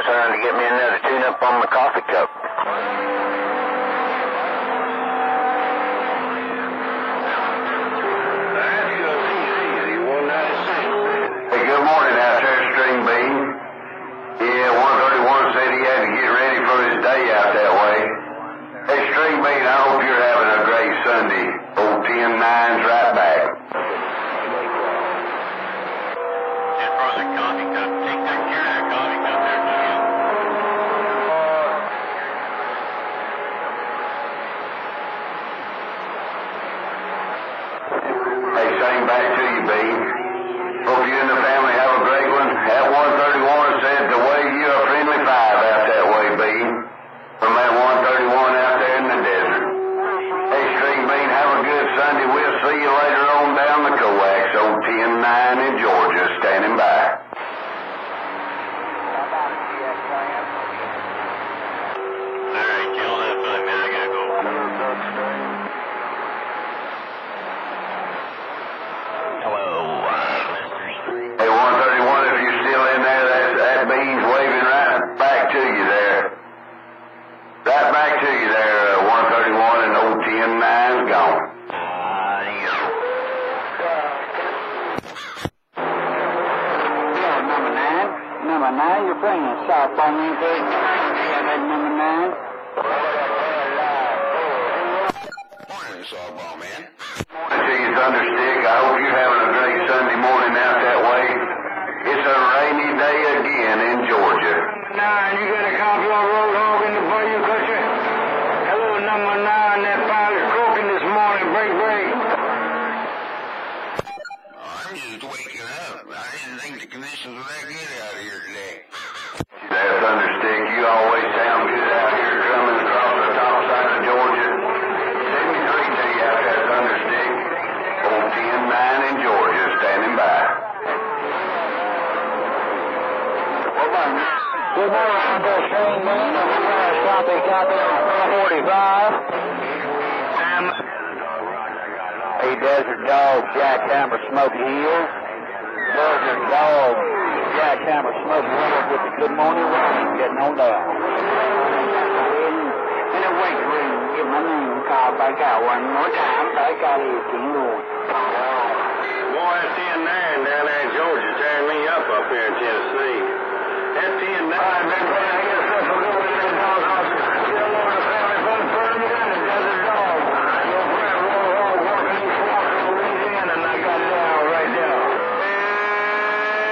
Yes, sir, to get me another tune-up on my coffee cup. Hey, good morning out there, String Bean. Yeah, 131 said he had to get ready for his day out that way. Hey, String Bean, I hope you're having a great Sunday. Old 10-9's right back. And for the coffee cup, take good care of that coffee cup there, too. Hey, same back to you, Bean. Hope you and the family have a great one. That 131 said the way you a friendly five out that way, Bean. From that 131 out there in the desert. Hey, String Bean, have a good Sunday. We'll see you later on down the coax on 10-9 in Georgia, standing by. All right, Jill, that's fine, man. I gotta go. Hello, Hey, 131, if you're still in there, that Bean's waving right back to you there. Right back to you there, 131, and old 10-9's gone. Number 9, you're bringing SoftballMan, please. Yeah, that's number 9. Morning, SoftballMan. Morning to you, Thunderstick. I hope you're having a great Sunday morning out that way. It's a rainy day again in Georgia. 9, you got a copy of RoadHog in the bayou country? Hello, number 9, that pilot's croaking this morning. Break, break. I'm just waking up. I didn't think the conditions were that good out here today. That Thunderstick, you always sound good out here coming across the top side of Georgia. 73 to you out there, Thunderstick. Old 10-9 in Georgia, standing by. Good morning, String Bean. Copy, 45. Hey, Desert Dog, JackHammer, Smoky Hills. Desert Dog, JackHammer, Smoky Hills with the good morning rain getting on down. In a wait room, get my name called back out one more time. Back out here, King Lord. boy, that 10-9 down there in Georgia tearing me up here in Tennessee. That 10-9 been playing against